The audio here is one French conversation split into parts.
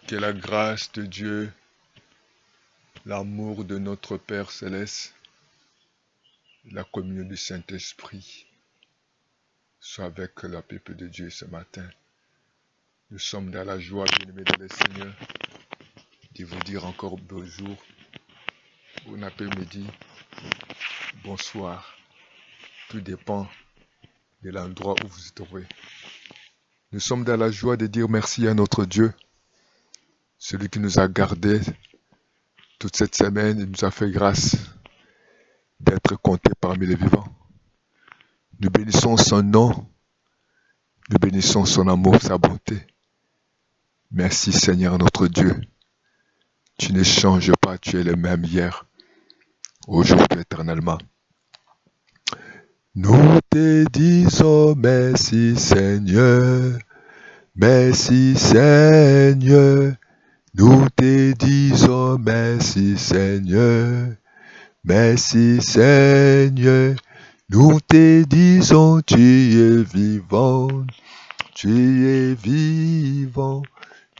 Que la grâce de Dieu, l'amour de notre Père Céleste, la communion du Saint-Esprit soit avec la peuple de Dieu ce matin. Nous sommes dans la joie, bien-aimés dans le Seigneur, de vous dire encore bonjour, bon après-midi, bonsoir. Tout dépend de l'endroit où vous vous trouvez. Nous sommes dans la joie de dire merci à notre Dieu, celui qui nous a gardés toute cette semaine et nous a fait grâce d'être comptés parmi les vivants. Nous bénissons son nom, nous bénissons son amour, sa bonté. Merci Seigneur notre Dieu. Tu ne changes pas, tu es le même hier, aujourd'hui, éternellement. Nous te disons merci Seigneur, merci Seigneur. Nous te disons merci Seigneur, merci Seigneur. Nous te disons tu es vivant, tu es vivant.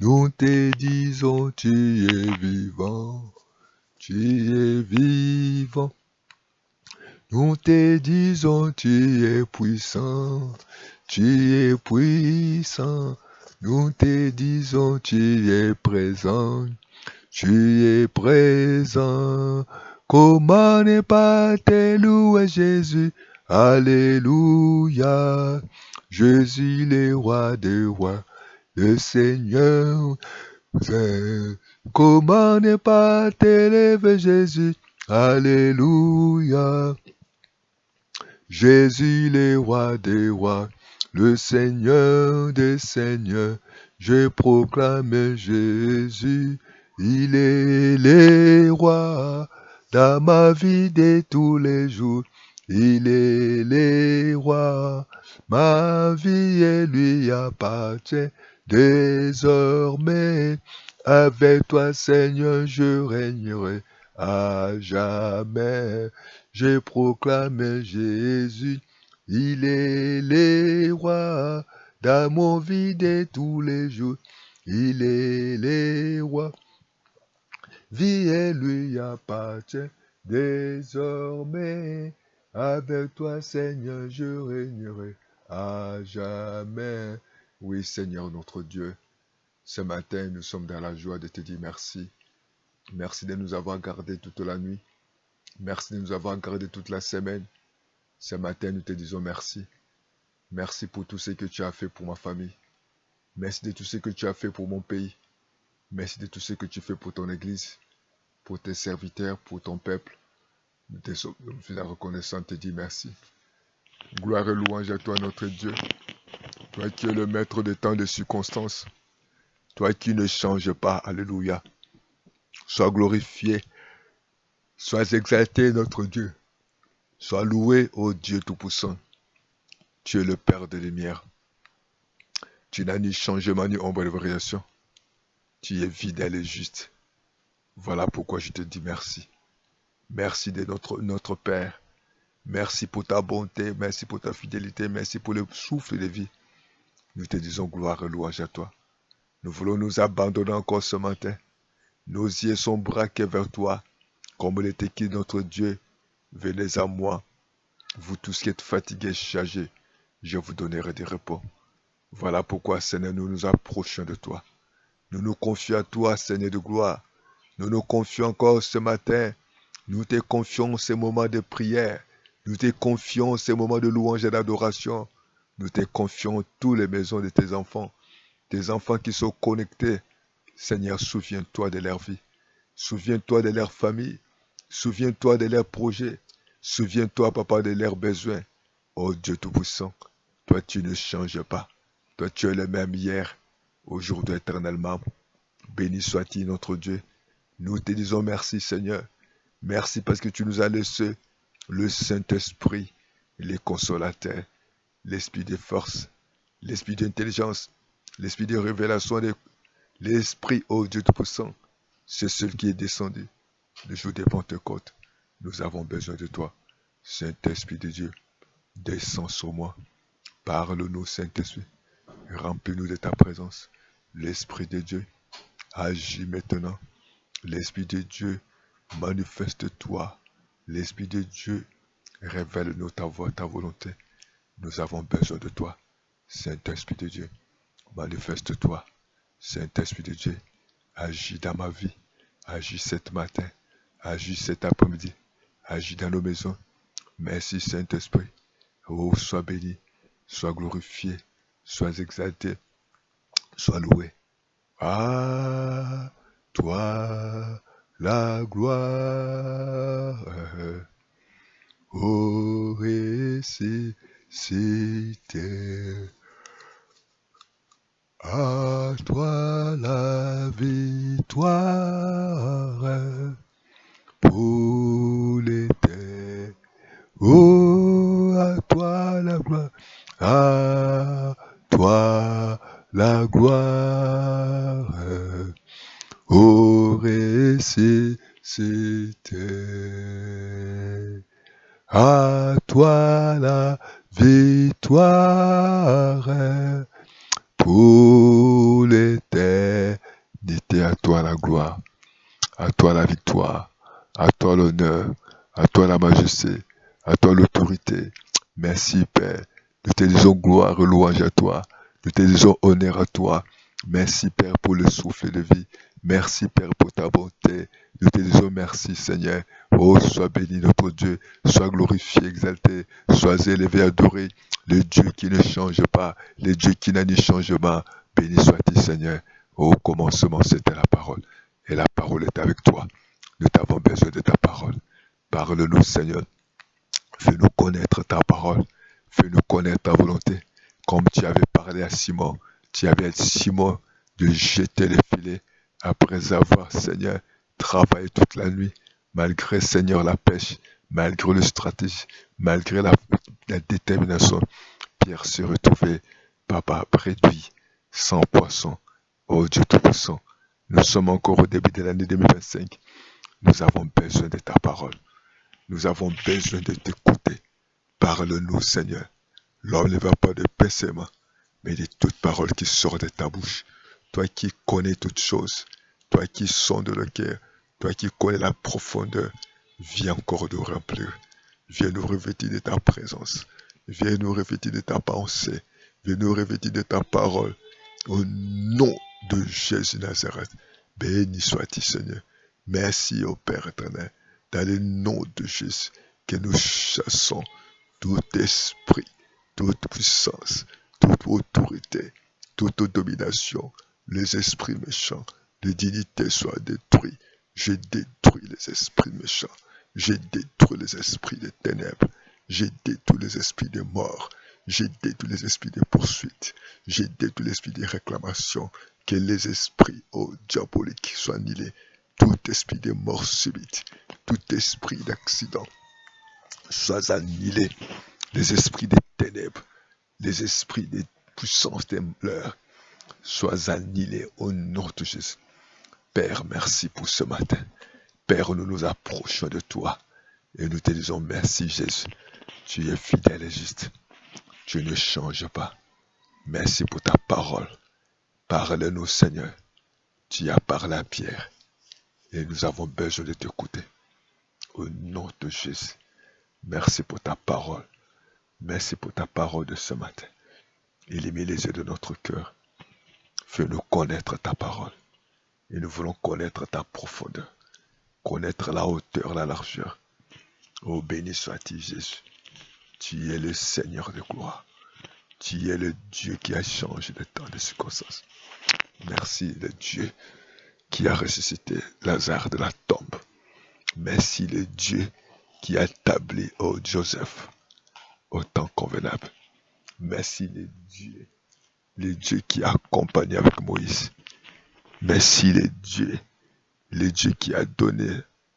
Nous te disons tu es vivant, tu es vivant. Nous te disons tu es puissant, tu es puissant. Nous te disons tu es présent, tu es présent. Comment ne pas te louer Jésus? Alléluia. Jésus le roi des rois, le Seigneur. Comment ne pas t'élever Jésus? Alléluia. Jésus le roi des rois, le Seigneur des seigneurs. Je proclame Jésus, il est le roi dans ma vie de tous les jours. Il est le roi, ma vie et lui appartient désormais. Avec toi Seigneur je régnerai à jamais. Je proclame Jésus, il est le roi dans mon vie de tous les jours. Il est le roi, vie et lui appartient désormais. Avec toi Seigneur je régnerai à jamais. Oui Seigneur notre Dieu, ce matin nous sommes dans la joie de te dire merci. Merci de nous avoir gardés toute la nuit. Merci de nous avoir gardés toute la semaine. Ce matin, nous te disons merci. Merci pour tout ce que tu as fait pour ma famille. Merci de tout ce que tu as fait pour mon pays. Merci de tout ce que tu fais pour ton Église, pour tes serviteurs, pour ton peuple. Nous te sommes reconnaissants, te dire merci. Gloire et louange à toi, notre Dieu. Toi qui es le maître de temps de circonstances. Toi qui ne changes pas. Alléluia. Sois glorifié. Sois exalté, notre Dieu. Sois loué, ô Dieu Tout-Puissant. Tu es le Père de lumière. Tu n'as ni changement ni ombre de variation. Tu es fidèle et juste. Voilà pourquoi je te dis merci. Merci de notre Père. Merci pour ta bonté, merci pour ta fidélité, merci pour le souffle de vie. Nous te disons gloire et louange à toi. Nous voulons nous abandonner encore ce matin. Nos yeux sont braqués vers toi. Comme l'est écrit notre Dieu, venez à moi. Vous tous qui êtes fatigués et chargés, je vous donnerai des repos. Voilà pourquoi, Seigneur, nous nous approchons de toi. Nous nous confions à toi, Seigneur de gloire. Nous nous confions encore ce matin. Nous te confions ces moments de prière. Nous te confions ces moments de louange et d'adoration. Nous te confions toutes les maisons de tes enfants qui sont connectés. Seigneur, souviens-toi de leur vie. Souviens-toi de leur famille. Souviens-toi de leurs projets. Souviens-toi, Papa, de leurs besoins. Oh Dieu Tout-Puissant, toi tu ne changes pas. Toi tu es le même hier, aujourd'hui, éternellement. Béni soit-il notre Dieu. Nous te disons merci Seigneur. Merci parce que tu nous as laissé le Saint-Esprit, les consolateurs, l'esprit de force, l'esprit d'intelligence, l'esprit de révélation, l'esprit, oh Dieu Tout-Puissant. C'est celui qui est descendu le jour des Pentecôtes. Nous avons besoin de toi. Saint-Esprit de Dieu, descends sur moi. Parle-nous, Saint-Esprit. Remplis-nous de ta présence. L'Esprit de Dieu agis maintenant. L'Esprit de Dieu, manifeste-toi. L'Esprit de Dieu, révèle-nous ta voix, ta volonté. Nous avons besoin de toi. Saint-Esprit de Dieu, manifeste-toi. Saint-Esprit de Dieu, agis dans ma vie. Agis cet matin. Agis cet après-midi. Agis dans nos maisons. Merci Saint-Esprit. Oh, sois béni, sois glorifié, sois exalté, sois loué. À toi la gloire. Ô ressuscité, à toi la victoire pour l'éternité. Oh, à toi la gloire, à toi la gloire, ô ressuscité. À toi la victoire pour l'éternité, à toi la gloire, à toi la victoire, à toi l'honneur, à toi la majesté, à toi l'autorité. Merci Père, nous te disons gloire et louange à toi, nous te disons honneur à toi. Merci Père pour le souffle de vie, merci Père pour ta bonté, nous te disons merci Seigneur. Oh, sois béni notre Dieu, sois glorifié, exalté, sois élevé, adoré, le Dieu qui ne change pas, le Dieu qui n'a ni changement. Béni sois-tu Seigneur. Au commencement c'était la parole, et la parole est avec toi. Nous avons besoin de ta parole. Parle-nous Seigneur, fais-nous connaître ta parole, fais-nous connaître ta volonté. Comme tu avais parlé à Simon, tu avais dit Simon de jeter les filets après avoir, Seigneur, travaillé toute la nuit, malgré, Seigneur, la pêche, malgré le stratégie, malgré la détermination. Pierre s'est retrouvé, papa, réduit, sans poisson. Oh Dieu Tout-Puissant, nous sommes encore au début de l'année 2025. Nous avons besoin de ta parole. Nous avons besoin de t'écouter. Parle-nous, Seigneur. L'homme ne va pas de pain seulement, mais de toute parole qui sort de ta bouche. Toi qui connais toutes choses, toi qui sondes le cœur, toi qui connais la profondeur, viens encore nous remplir. Viens nous revêtir de ta présence. Viens nous revêtir de ta pensée. Viens nous revêtir de ta parole. Au nom de Jésus Nazareth, béni sois-tu, Seigneur. Merci au Père éternel. Dans le nom de Jésus, que nous chassons tout esprit, toute puissance, toute autorité, toute domination, les esprits méchants, les dignités soient détruits. Je détruis les esprits méchants. Je détruis les esprits des ténèbres. Je détruis les esprits de mort. Je détruis les esprits de poursuite. Je détruis l'esprit de réclamation. Que les esprits, diaboliques soient annihilés. Tout esprit de mort subite, tout esprit d'accident, soit annihilé. Les esprits des ténèbres, les esprits des puissances des malheurs, soient annihilés au nom de Jésus. Père, merci pour ce matin. Père, nous nous approchons de toi et nous te disons merci Jésus. Tu es fidèle et juste. Tu ne changes pas. Merci pour ta parole. Parle-nous Seigneur. Tu as parlé à Pierre et nous avons besoin de t'écouter. Au nom de Jésus. Merci pour ta parole. Merci pour ta parole de ce matin. Illumine les yeux de notre cœur. Fais-nous connaître ta parole. Et nous voulons connaître ta profondeur. Connaître la hauteur, la largeur. Oh, béni sois-tu Jésus. Tu es le Seigneur de gloire. Tu es le Dieu qui a changé de temps, de circonstances. Merci le Dieu qui a ressuscité Lazare de la tombe. Merci le Dieu qui a établi, Joseph, au temps convenable. Merci le Dieu qui a accompagné avec Moïse. Merci le Dieu qui a donné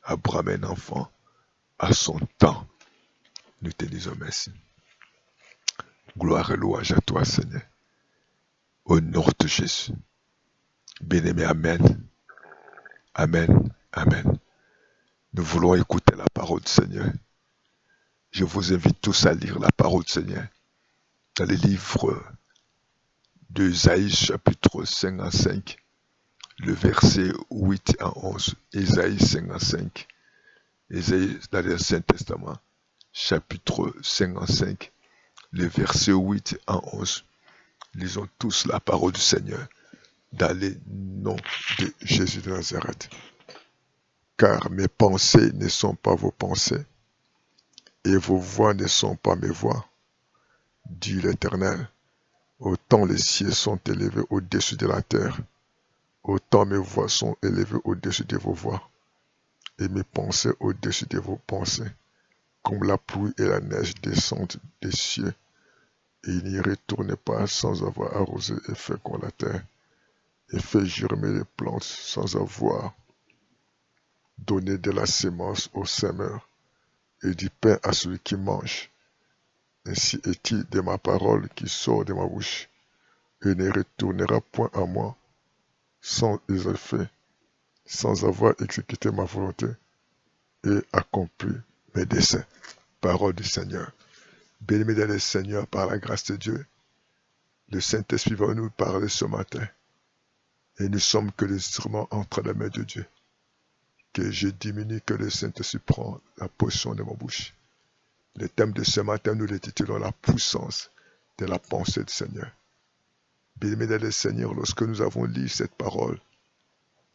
à Abraham un enfant à son temps. Nous te disons merci. Gloire et louange à toi, Seigneur. Au nom de Jésus. Bien-aimé, Amen. Amen. Amen. Nous voulons écouter la parole du Seigneur. Je vous invite tous à lire la parole du Seigneur dans le livre d'Ésaïe chapitre 55, le verset 8 à 11, Ésaïe 55, Ésaïe dans l'Ancien Testament, chapitre 55, les versets 8 à 11. Lisons tous la parole du Seigneur dans le nom de Jésus de Nazareth. Car mes pensées ne sont pas vos pensées, et vos voix ne sont pas mes voix, dit l'Éternel. Autant les cieux sont élevés au-dessus de la terre, autant mes voix sont élevées au-dessus de vos voix, et mes pensées au-dessus de vos pensées. Comme la pluie et la neige descendent des cieux, et il n'y retourne pas sans avoir arrosé et fécond la terre, et fait germer les plantes sans avoir donné de la sémence au semeur, et du pain à celui qui mange. Ainsi est-il de ma parole qui sort de ma bouche, et ne retournera point à moi sans effet, sans avoir exécuté ma volonté et accompli mes desseins. Parole du Seigneur. Béni dans le Seigneur par la grâce de Dieu. Le Saint-Esprit va nous parler ce matin. Et nous sommes que les instruments entre les mains de Dieu. Que je diminue, que le Saint-Esprit prend la position de ma bouche. Le thème de ce matin, nous l'intitulons la puissance de la pensée du Seigneur. Béni dans le Seigneur, lorsque nous avons lu cette parole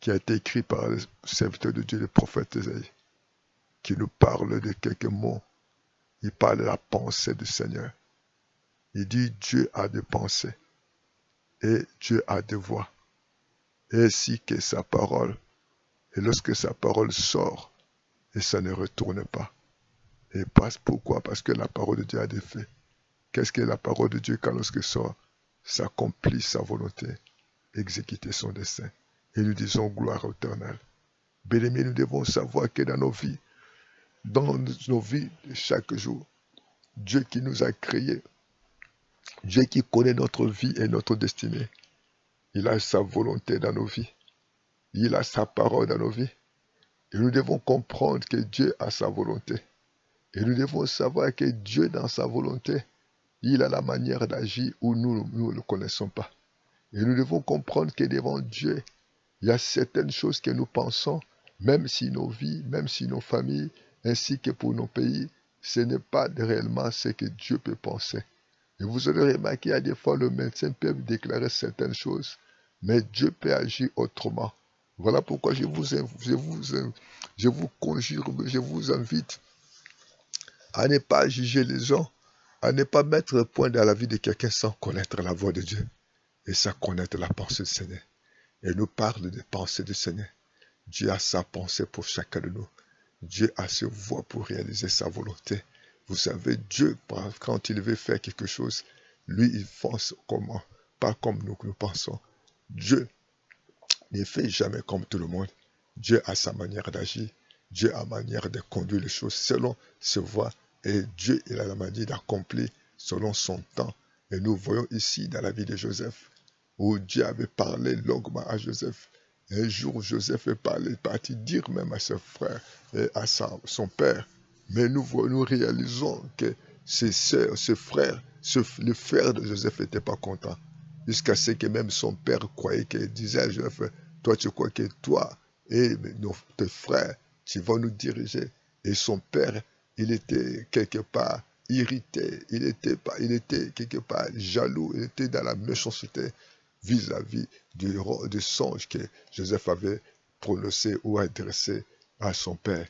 qui a été écrite par le serviteur de Dieu, le prophète Ésaïe, qui nous parle de quelques mots. Il parle de la pensée du Seigneur. Il dit Dieu a des pensées et Dieu a des voix. Et ainsi que sa parole. Et lorsque sa parole sort, et ça ne retourne pas. Et pourquoi? Parce que la parole de Dieu a des faits. Qu'est-ce que la parole de Dieu quand lorsque sort? S'accomplit sa volonté, exécuter son dessein. Et nous disons gloire éternelle. Bien-aimés, nous devons savoir que dans nos vies de chaque jour, Dieu qui nous a créés, Dieu qui connaît notre vie et notre destinée, il a sa volonté dans nos vies. Il a sa parole dans nos vies. Et nous devons comprendre que Dieu a sa volonté. Et nous devons savoir que Dieu, dans sa volonté, il a la manière d'agir où nous ne le connaissons pas. Et nous devons comprendre que devant Dieu, il y a certaines choses que nous pensons, même si nos vies, même si nos familles, ainsi que pour nos pays, ce n'est pas réellement ce que Dieu peut penser. Et vous aurez remarqué, à des fois, le médecin peut déclarer certaines choses, mais Dieu peut agir autrement. Voilà pourquoi je vous conjure, je vous invite à ne pas juger les gens, à ne pas mettre point dans la vie de quelqu'un sans connaître la voix de Dieu et sans connaître la pensée du Seigneur. Et nous parle des pensées du Seigneur. Dieu a sa pensée pour chacun de nous. Dieu a ses voies pour réaliser sa volonté. Vous savez, Dieu, quand il veut faire quelque chose, lui, il pense comment? Pas comme nous pensons. Dieu ne fait jamais comme tout le monde. Dieu a sa manière d'agir. Dieu a sa manière de conduire les choses selon ses voies. Et Dieu, il a la manière d'accomplir selon son temps. Et nous voyons ici dans la vie de Joseph, où Dieu avait parlé longuement à Joseph. Un jour, Joseph est parti dire même à ses frères et à son père. Mais nous réalisons que ses sœurs, ses frères, le frère de Joseph n'était pas content. Jusqu'à ce que même son père croyait qu'il disait à Joseph, toi tu crois que toi et tes frères, tu vas nous diriger. Et son père, il était quelque part irrité, il était quelque part jaloux, il était dans la méchanceté vis-à-vis du songe que Joseph avait prononcé ou adressé à son père.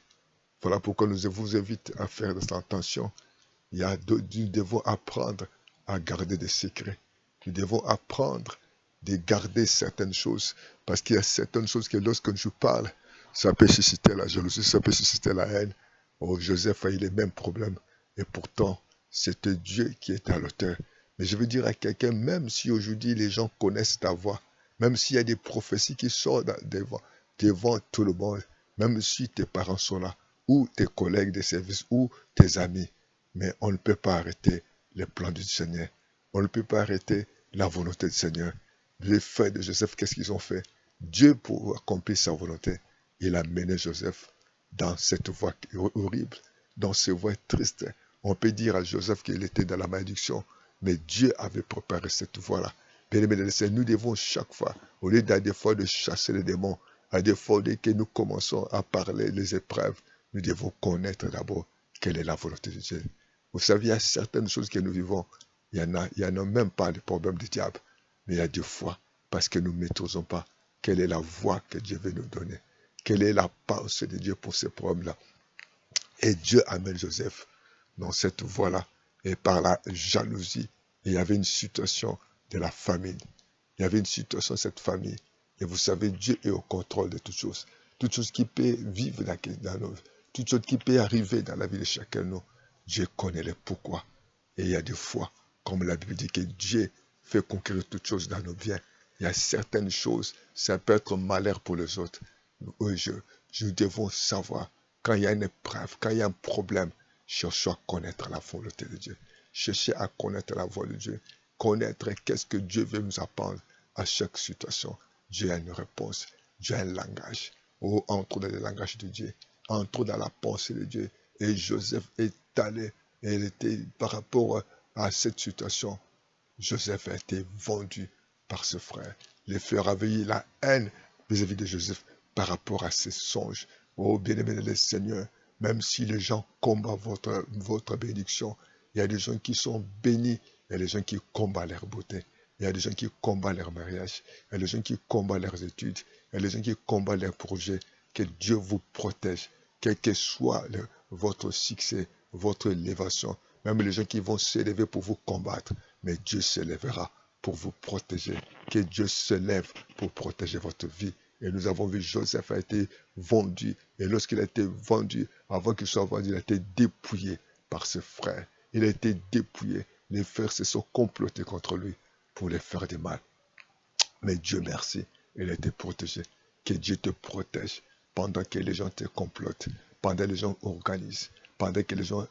Voilà pourquoi nous vous invite à faire de cette attention. Nous devons apprendre à garder des secrets. Nous devons apprendre de garder certaines choses. Parce qu'il y a certaines choses que lorsque je parle, ça peut susciter la jalousie, ça peut susciter la haine. Oh, Joseph a eu les mêmes problèmes. Et pourtant, c'était Dieu qui est à l'auteur. Mais je veux dire à quelqu'un, même si aujourd'hui les gens connaissent ta voix, même s'il y a des prophéties qui sortent devant tout le monde, même si tes parents sont là, ou tes collègues de service, ou tes amis, mais on ne peut pas arrêter les plans du Seigneur. On ne peut pas arrêter la volonté du Seigneur. Les frères de Joseph, qu'est-ce qu'ils ont fait? Dieu, pour accomplir sa volonté, il a mené Joseph dans cette voie horrible, dans ces voies tristes. On peut dire à Joseph qu'il était dans la malédiction, mais Dieu avait préparé cette voie-là. Bien-aimés, nous devons chaque fois, au lieu des fois de chasser les démons, à des fois dès que nous commençons à parler les épreuves, nous devons connaître d'abord quelle est la volonté de Dieu. Vous savez, il y a certaines choses que nous vivons, il y en a même pas de problème du diable, mais il y a des fois, parce que nous ne maîtrisons pas quelle est la voie que Dieu veut nous donner, quelle est la pensée de Dieu pour ces problèmes-là. Et Dieu amène Joseph dans cette voie-là, et par la jalousie, il y avait une situation de la famine. Il y avait une situation de cette famille. Et vous savez, Dieu est au contrôle de toutes choses. Toute chose qui peut vivre dans nos vies, toute chose qui peut arriver dans la vie de chacun de nous, Dieu connaît les pourquoi. Et il y a des fois, comme la Bible dit que Dieu fait conquérir toutes choses dans nos biens. Il y a certaines choses, ça peut être malheur pour les autres. Nous devons savoir, quand il y a une épreuve, quand il y a un problème, cherchons à connaître la volonté de Dieu. Cherchez à connaître la voie de Dieu. Connaître qu'est-ce que Dieu veut nous apprendre à chaque situation. Dieu a une réponse. Dieu a un langage. Oh, entre dans le langage de Dieu. Entre dans la pensée de Dieu. Et Joseph est allé. Et il était par rapport à cette situation. Joseph a été vendu par ses frères. Les frères avaient eu la haine vis-à-vis de Joseph par rapport à ses songes. Oh, bien-aimé le Seigneur, même si les gens combattent votre bénédiction, il y a des gens qui sont bénis, il y a des gens qui combattent leur beauté, il y a des gens qui combattent leur mariage, il y a des gens qui combattent leurs études, il y a des gens qui combattent leurs projets. Que Dieu vous protège, quel que soit votre succès, votre élévation, même les gens qui vont s'élever pour vous combattre, mais Dieu s'élèvera pour vous protéger. Que Dieu se lève pour protéger votre vie. Et nous avons vu Joseph a été vendu. Et lorsqu'il a été vendu, avant qu'il soit vendu, il a été dépouillé par ses frères. Il a été dépouillé. Les frères se sont complotés contre lui pour les faire du mal. Mais Dieu merci, il a été protégé. Que Dieu te protège pendant que les gens te complotent, pendant que les gens organisent, pendant que les gens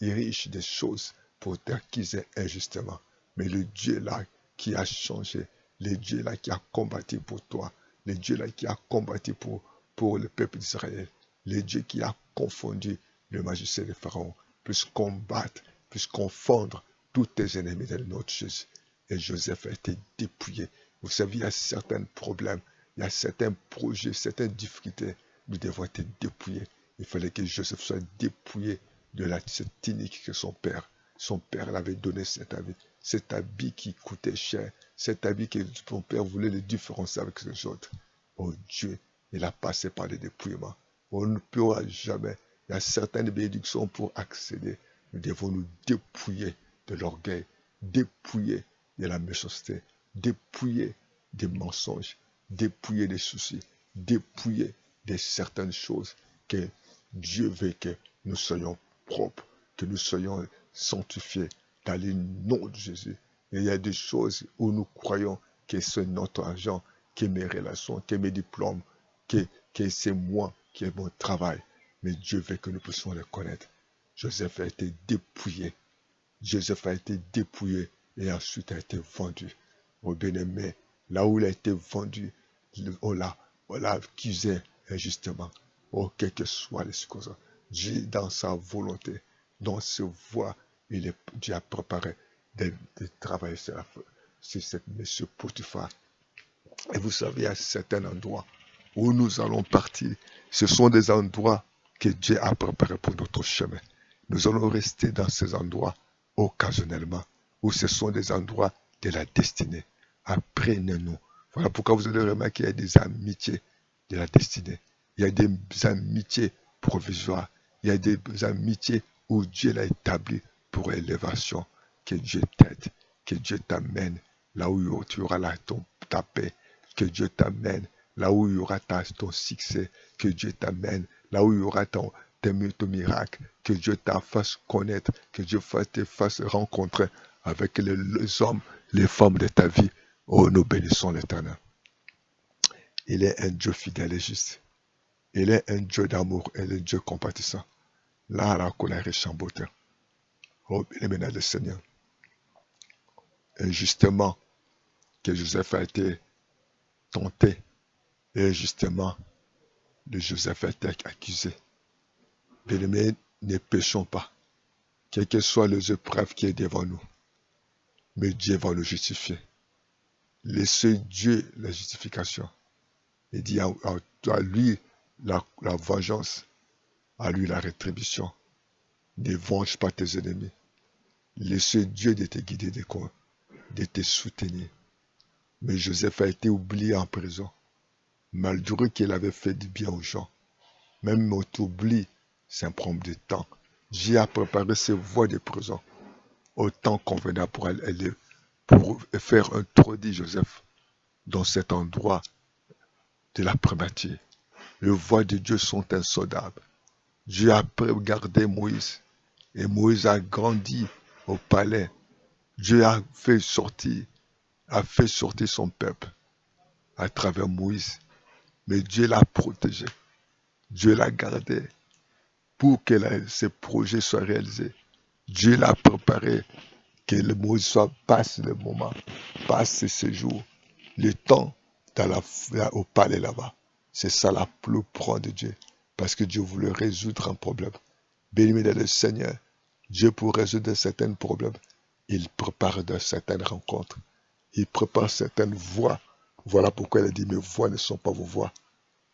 érigent des choses pour t'accuser injustement. Mais le Dieu là qui a changé, le Dieu là qui a combattu pour toi, le Dieu là qui a combattu pour le peuple d'Israël, le Dieu qui a confondu le magicien de Pharaon, puisse combattre, puisse confondre tous tes ennemis de notre Jésus. Et Joseph a été dépouillé. Vous savez, il y a certains problèmes, il y a certains projets, certaines difficultés. Nous devons être dépouillés. Il fallait que Joseph soit dépouillé de cette iniquité que son père l'avait donné cet habit qui coûtait cher, cet habit que son père voulait le différencier avec les autres. Oh Dieu, il a passé par le dépouillement. On ne pourra jamais. Il y a certaines bénédictions pour accéder. Nous devons nous dépouiller de l'orgueil, dépouiller de la méchanceté, dépouiller des mensonges, dépouiller des soucis, dépouiller de certaines choses que Dieu veut que nous soyons propres, que nous soyons sanctifiés dans le nom de Jésus. Et il y a des choses où nous croyons que c'est notre argent, que mes relations, que mes diplômes, que c'est moi qui ai mon travail. Mais Dieu veut que nous puissions le connaître. Joseph a été dépouillé. Joseph a été dépouillé et ensuite a été vendu. Au bien-aimé, là où il a été vendu, on l'a accusé injustement. Oh, quelles que soient les circonstances, Dieu, dans sa volonté, dans ses voies, Dieu a préparé de travailler sur cette monsieur Potiphar. Et vous savez, il y a certains endroits où nous allons partir. Ce sont des endroits que Dieu a préparés pour notre chemin. Nous allons rester dans ces endroits occasionnellement, où ce sont des endroits de la destinée. Apprenez-nous. Voilà pourquoi vous allez remarquer qu'il y a des amitiés de la destinée. Il y a des amitiés provisoires. Il y a des amitiés où Dieu l'a établi pour élévation. Que Dieu t'aide, que Dieu t'amène là où tu auras ta paix, que Dieu t'amène là où il y aura ton succès, que Dieu t'amène là où il y aura ton miracle, que Dieu te fasse connaître, que Dieu te fasse rencontrer avec les hommes, les femmes de ta vie. Oh, nous bénissons l'Éternel. Il est un Dieu fidèle et juste. Il est un Dieu d'amour et un Dieu compatissant. Là, la colère est chambotée. Oh, bien-aimé le Seigneur. Et justement, que Joseph a été tenté. Et justement, Joseph a été accusé. Bien-aimé, ne péchons pas. Quelles que soient les épreuves qui est devant nous. Mais Dieu va nous justifier. Laissez Dieu la justification. Il dit à lui la vengeance, à lui la rétribution. Ne venge pas tes ennemis. Laissez Dieu de te guider, de te soutenir. Mais Joseph a été oublié en prison, malgré qu'il avait fait du bien aux gens. Même notre oubli, c'est un problème de temps. Dieu a préparé ses voies de prison au temps convenable pour faire un introduire Joseph dans cet endroit de la primature. Les voies de Dieu sont insondables. Dieu a gardé Moïse et Moïse a grandi au palais. Dieu a fait sortir son peuple à travers Moïse. Mais Dieu l'a protégé. Dieu l'a gardé pour que ses projets soient réalisés. Dieu l'a préparé que le Moïse passe le moment, passe ses séjours, le temps au palais là-bas. C'est ça la plus proche de Dieu. Parce que Dieu voulait résoudre un problème. Béni le Seigneur. Dieu pour résoudre certains problèmes, il prépare de certaines rencontres. Il prépare certaines voies. Voilà pourquoi il a dit, mes voies ne sont pas vos voies.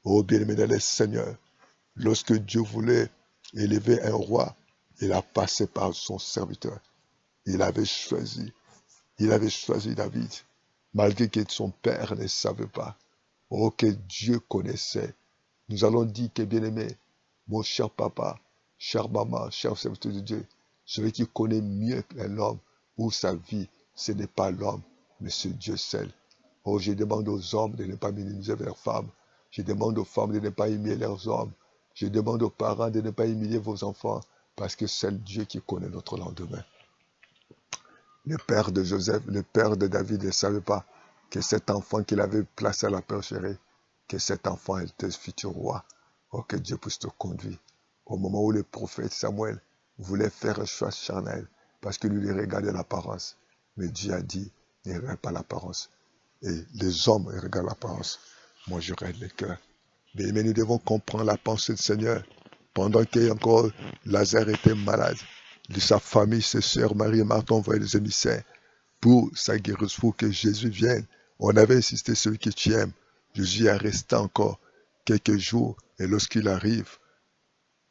Oh bien-aimé le Seigneur, lorsque Dieu voulait élever un roi, il a passé par son serviteur. Il avait choisi David, malgré que son père ne savait pas. Oh, que Dieu connaissait. Nous allons dire que bien-aimé, mon cher papa, cher maman, cher serviteur de Dieu, celui qui connaît mieux un homme ou sa vie, ce n'est pas l'homme, mais c'est Dieu seul. Oh, je demande aux hommes de ne pas minimiser leurs femmes. Je demande aux femmes de ne pas humilier leurs hommes. Je demande aux parents de ne pas humilier vos enfants, parce que c'est Dieu qui connaît notre lendemain. Le père de Joseph, le père de David ne savait pas que cet enfant qu'il avait placé à la percherie, que cet enfant était le futur roi. Oh, que Dieu puisse te conduire. Au moment où le prophète Samuel voulait faire un choix charnel, parce que lui, il regardait l'apparence. Mais Dieu a dit, ne regarde pas l'apparence. Et les hommes regardent l'apparence. Moi, je regarde le cœur. Mais nous devons comprendre la pensée du Seigneur. Pendant qu'encore Lazare était malade, de sa famille, ses sœurs, Marie et Marthe ont envoyé des émissaires pour sa guérison, pour que Jésus vienne. On avait insisté celui que tu aimes. Jésus est resté encore quelques jours et lorsqu'il arrive,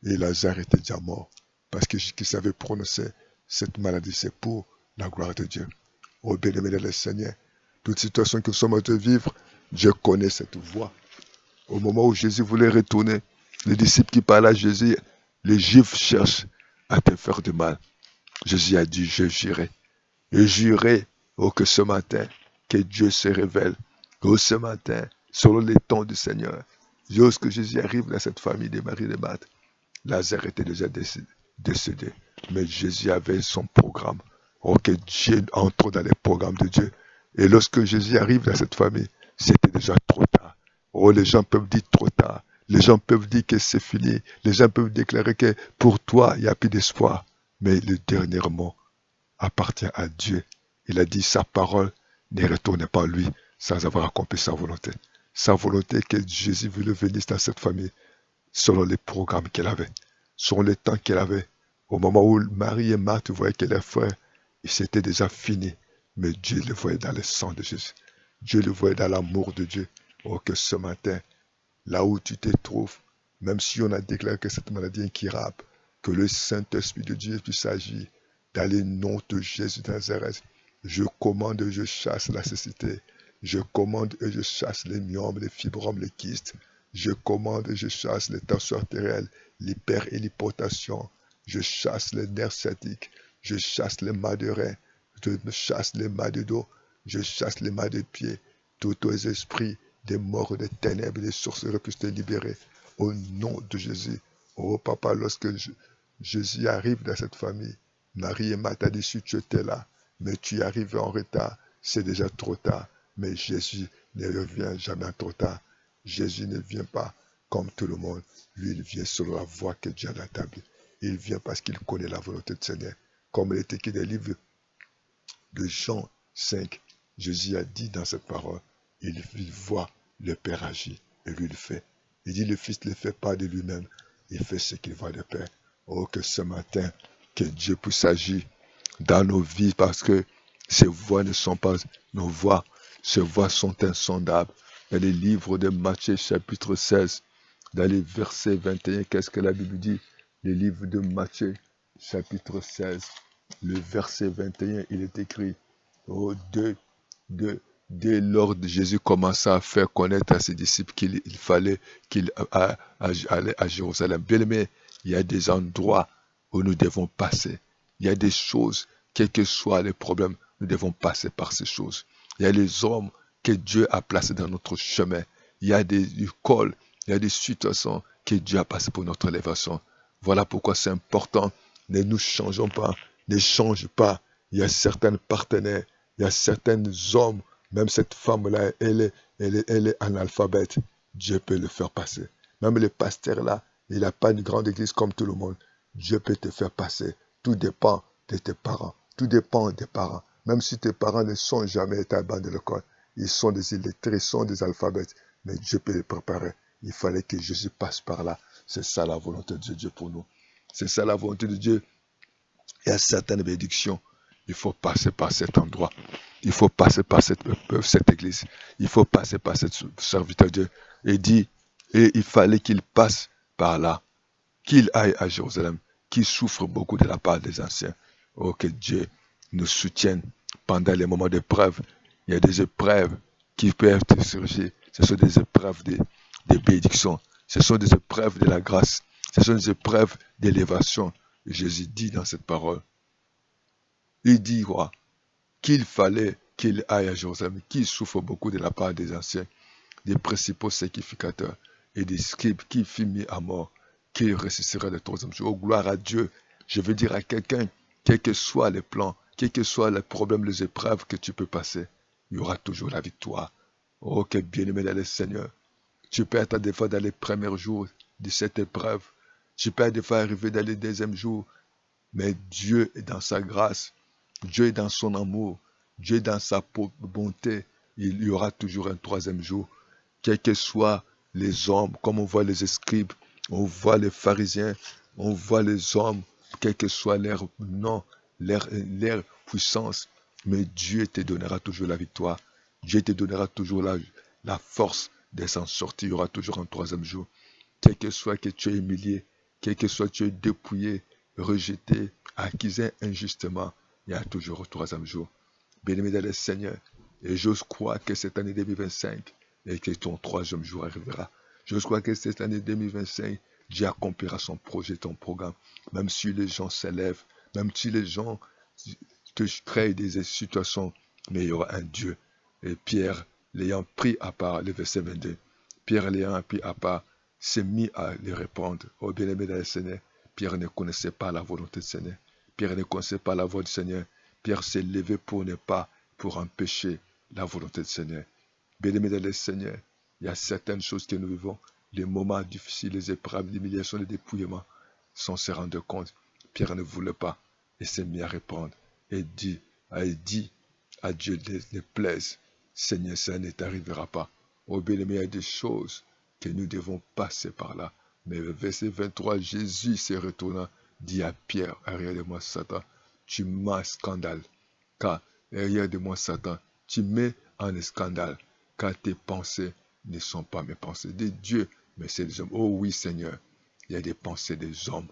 et Lazare était déjà mort. Parce que qu'il savait prononcer cette maladie, c'est pour la gloire de Dieu. Oh bien-aimé le Seigneur, toute situation que nous sommes en train de vivre, Dieu connaît cette voie. Au moment où Jésus voulait retourner, les disciples qui parlaient à Jésus, les Juifs cherchent à te faire du mal. Jésus a dit, je jurerai. Et jurerai, oh, que ce matin, que Dieu se révèle. Que ce matin, selon les temps du Seigneur, lorsque Jésus arrive dans cette famille de Marie et de Marthe, Lazare était déjà décédé. Mais Jésus avait son programme. Oh, que Dieu entre dans les programmes de Dieu. Et lorsque Jésus arrive dans cette famille, c'était déjà trop tard. Oh, les gens peuvent dire trop tard. Les gens peuvent dire que c'est fini. Les gens peuvent déclarer que pour toi, il n'y a plus d'espoir. Mais le dernier mot appartient à Dieu. Il a dit sa parole ne retourne pas à lui sans avoir accompli sa volonté. Sa volonté que Jésus voulait venir dans cette famille selon les programmes qu'elle avait, selon le temps qu'elle avait. Au moment où Marie et Marthe voyaient que leurs frères, c'était déjà fini. Mais Dieu le voyait dans le sang de Jésus. Dieu le voyait dans l'amour de Dieu. Oh, que ce matin, là où tu te trouves, même si on a déclaré que cette maladie est incurable, que le Saint-Esprit de Dieu puisse agir dans le nom de Jésus de Nazareth. Je commande et je chasse la cécité. Je commande et je chasse les myomes, les fibromes, les kystes. Je commande et je chasse les tensions artérielles, l'hyper et l'hypotension. Je chasse les nerfs sciatiques. Je chasse les mal de rein. Je chasse les mal de dos. Je chasse les mal de pied. Tous les esprits des morts, des ténèbres, des sorcelleries puissent te libérer. Au nom de Jésus. Oh papa, lorsque Jésus arrive dans cette famille, Marie et Marthe a dit, si tu étais là, mais tu es arrivé en retard, c'est déjà trop tard. Mais Jésus ne revient jamais trop tard. Jésus ne vient pas comme tout le monde. Lui, il vient selon la voie que Dieu a établie. Il vient parce qu'il connaît la volonté du Seigneur. Comme il est écrit dans le livre de Jean 5, Jésus a dit dans cette parole, il voit le Père agir et lui le fait. Il dit, le Fils ne le fait pas de lui-même, il fait ce qu'il voit de Père. Oh, que ce matin, que Dieu puisse agir dans nos vies parce que ces voix ne sont pas nos voix. Ces voies sont insondables. Dans les livres de Matthieu chapitre 16, dans les versets 21, qu'est-ce que la Bible dit? Les livres de Matthieu chapitre 16, le verset 21, il est écrit, oh, dès lors Jésus commença à faire connaître à ses disciples qu'il fallait qu'il allait à Jérusalem. Bien aimé, il y a des endroits où nous devons passer. Il y a des choses, quels que soient les problèmes, nous devons passer par ces choses. Il y a les hommes que Dieu a placés dans notre chemin. Il y a des cols, il y a des situations que Dieu a passées pour notre élévation. Voilà pourquoi c'est important. Ne nous changeons pas, ne change pas. Il y a certains partenaires, il y a certains hommes, même cette femme-là, elle est analphabète. Dieu peut le faire passer. Même le pasteur là, il n'a pas une grande église comme tout le monde. Dieu peut te faire passer. Tout dépend de tes parents. Tout dépend des parents. Même si tes parents ne sont jamais été à bas de l'école, ils sont des illettrés, ils sont des alphabètes. Mais Dieu peut les préparer. Il fallait que Jésus passe par là. C'est ça la volonté de Dieu pour nous. C'est ça la volonté de Dieu. Il y a certaines bénédictions. Il faut passer par cet endroit. Il faut passer par cette église. Il faut passer par cette serviteur de Dieu. Et dit, et il fallait qu'il passe par là. Qu'il aille à Jérusalem. Qu'il souffre beaucoup de la part des anciens. Oh, que Dieu nous soutienne pendant les moments d'épreuve. Il y a des épreuves qui peuvent surgir. Ce sont des épreuves des bénédictions. Ce sont des épreuves de la grâce. Ce sont des épreuves d'élévation. Jésus dit dans cette parole, il dit quoi? Qu'il fallait qu'il aille à Jérusalem, qu'il souffre beaucoup de la part des anciens, des principaux sacrificateurs et des scribes, qu'il fut mis à mort, qu'il ressuscitera le troisième jour. Oh, gloire à Dieu. Je veux dire à quelqu'un, quels que soient les plans, quels que soient les problèmes, les épreuves que tu peux passer, il y aura toujours la victoire. Oh, quel bien-aimé dans le Seigneur. Tu peux être des fois dans les premiers jours de cette épreuve. Tu peux des fois arriver dans les deuxièmes jours. Mais Dieu est dans sa grâce. Dieu est dans son amour. Dieu est dans sa bonté. Il y aura toujours un troisième jour. Quels que soient les hommes, comme on voit les scribes, on voit les pharisiens, on voit les hommes, quel que soit leur nom, leur puissance. Mais Dieu te donnera toujours la victoire. Dieu te donnera toujours la force de s'en sortir. Il y aura toujours un troisième jour. Quel que soit que tu es humilié, quel que soit que tu es dépouillé, rejeté, accusé injustement, il y a toujours un troisième jour. Bien-aimé dans le Seigneur, et j'ose croire que cette année 2025, et que ton troisième jour arrivera. J'ose croire que cette année 2025, Dieu accomplira son projet, ton programme. Même si les gens s'élèvent, même si les gens te créent des situations, mais il y aura un Dieu. Et Pierre, l'ayant pris à part, le verset 22, Pierre l'ayant pris à part, s'est mis à les répondre. Oh bien-aimé dans le Seigneur, Pierre ne connaissait pas la volonté du Seigneur. Pierre ne connaissait pas la voix du Seigneur. Pierre s'est levé pour empêcher la volonté du Seigneur. Bien-aimé dans le Seigneur, il y a certaines choses que nous vivons, les moments difficiles, les épreuves, l'humiliation, les dépouillements, sans se rendre compte. Pierre ne voulait pas et s'est mis à répondre et dit à Dieu ne plaise, Seigneur, ça ne t'arrivera pas. Oh bien-aimé, il y a des choses que nous devons passer par là. Mais le verset 23, Jésus se retournant, dit à Pierre, arrière de moi Satan, tu m'as scandale, car arrière de moi Satan, tu mets en scandale, car tes pensées ne sont pas mes pensées de Dieu, mais c'est des hommes. Oh oui Seigneur, il y a des pensées des hommes.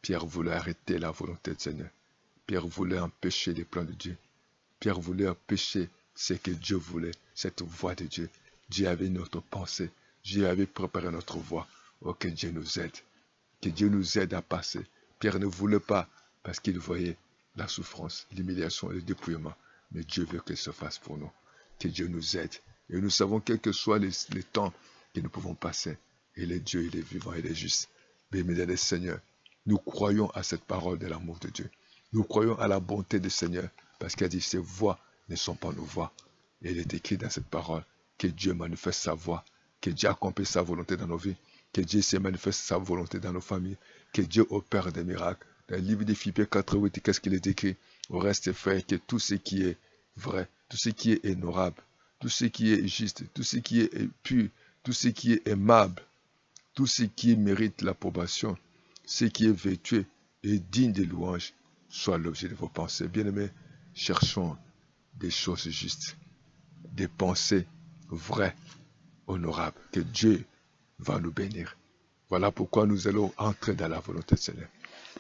Pierre voulait arrêter la volonté du Seigneur. Pierre voulait empêcher les plans de Dieu. Pierre voulait empêcher ce que Dieu voulait, cette voie de Dieu. Dieu avait notre pensée. Dieu avait préparé notre voie. Oh, que Dieu nous aide. Que Dieu nous aide à passer. Pierre ne voulait pas parce qu'il voyait la souffrance, l'humiliation et le dépouillement. Mais Dieu veut que ce fasse pour nous. Que Dieu nous aide. Et nous savons quels que soient les temps que nous pouvons passer. Il est Dieu, il est vivant, il est juste. Béni le Seigneur. Nous croyons à cette parole de l'amour de Dieu. Nous croyons à la bonté du Seigneur. Parce qu'il a dit, ces voix ne sont pas nos voix. Et il est écrit dans cette parole que Dieu manifeste sa voix, que Dieu accomplit sa volonté dans nos vies, que Dieu se manifeste sa volonté dans nos familles, que Dieu opère des miracles. Dans le livre de Philippiens 4:8, qu'est-ce qu'il est écrit? Au reste, frère, que tout ce qui est vrai, tout ce qui est honorable, tout ce qui est juste, tout ce qui est pur, tout ce qui est aimable, tout ce qui mérite l'approbation, ce qui est vertueux et digne de louange, soit l'objet de vos pensées. Bien-aimés, cherchons des choses justes. des pensées vraies, honorables, que Dieu va nous bénir. Voilà pourquoi nous allons entrer dans la volonté du Seigneur.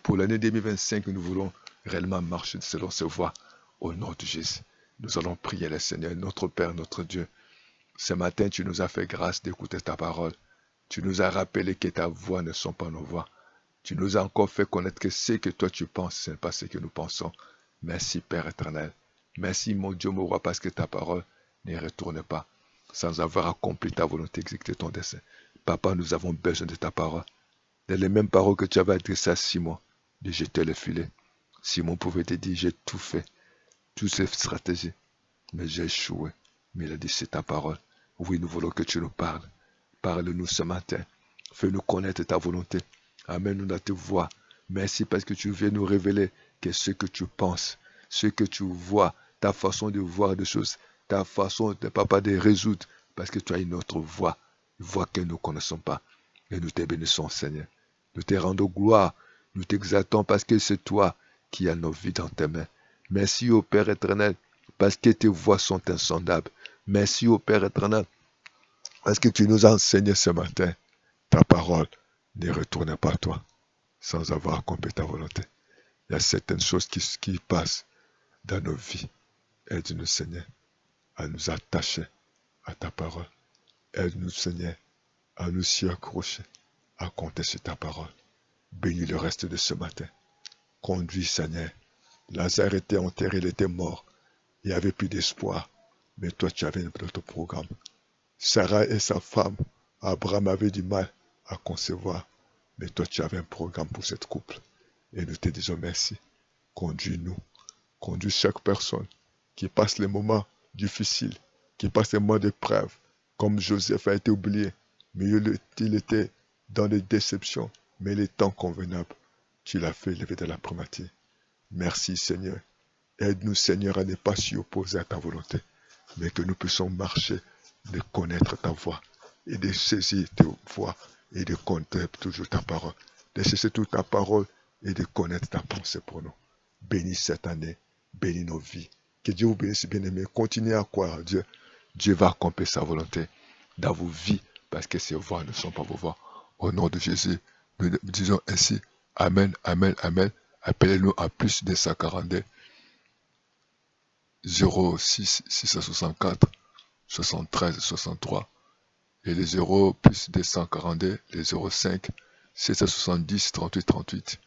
Pour l'année 2025, nous voulons réellement marcher selon ses voies au nom de Jésus. Nous allons prier le Seigneur, notre Père, notre Dieu. Ce matin, tu nous as fait grâce d'écouter ta parole. Tu nous as rappelé que ta voix ne sont pas nos voix. Tu nous as encore fait connaître que ce que toi tu penses, ce n'est pas ce que nous pensons. Merci Père éternel. Merci mon Dieu, mon roi, parce que ta parole ne retourne pas sans avoir accompli ta volonté, exécuté ton dessein. Papa, nous avons besoin de ta parole. Dans les mêmes paroles que tu avais adressées à Simon, de jeter le filet. Simon pouvait te dire, j'ai tout fait, toutes ces stratégies, mais j'ai échoué. Mais il a dit, c'est ta parole. Oui, nous voulons que tu nous parles. Parle-nous ce matin. Fais-nous connaître ta volonté. Amène-nous dans tes voies. Merci parce que tu viens nous révéler que ce que tu penses, ce que tu vois, ta façon de voir des choses, ta façon de papa de résoudre, parce que tu as une autre voie, une voie que nous ne connaissons pas. Et nous te bénissons, Seigneur. Nous te rendons gloire. Nous t'exaltons parce que c'est toi qui as nos vies dans tes mains. Merci au Père éternel, parce que tes voies sont insondables. Merci au Père éternel, parce que tu nous as enseigné ce matin. Ta parole ne retourne pas à toi sans avoir accompli ta volonté. Il y a certaines choses qui passent dans nos vies. Aide-nous, Seigneur, à nous attacher à ta parole. Aide-nous, Seigneur, à nous s'y accrocher, à compter sur ta parole. Bénis le reste de ce matin. Conduis, Seigneur. Lazare était enterré, il était mort. Il n'y avait plus d'espoir. Mais toi, tu avais notre programme. Sarah et sa femme, Abraham avait du mal à concevoir. Mais toi, tu avais un programme pour cette couple. Et nous te disons merci. Conduis-nous. Conduis chaque personne qui passe les moments difficiles, qui passe les moments d'épreuve, comme Joseph a été oublié, mais il était dans les déceptions, mais les temps convenables, tu l'as fait lever de la primatie. Merci Seigneur. Aide-nous Seigneur à ne pas s'y opposer à ta volonté, mais que nous puissions marcher, de connaître ta voix et de saisir ta voix et de connaître toujours ta parole, de cesser toute ta parole et de connaître ta pensée pour nous. Bénis cette année, bénis nos vies. Que Dieu vous bénisse, bien-aimés. Continuez à croire en Dieu. Dieu va accomplir sa volonté dans vos vies parce que ces voix ne sont pas vos voix. Au nom de Jésus, nous disons ainsi, Amen, Amen, Amen. Appelez-nous à plus de 142 06 664 73 63 et les 0 plus 242, les 05 770 38 38.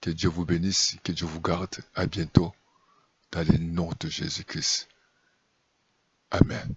Que Dieu vous bénisse, que Dieu vous garde. À bientôt dans le nom de Jésus-Christ. Amen.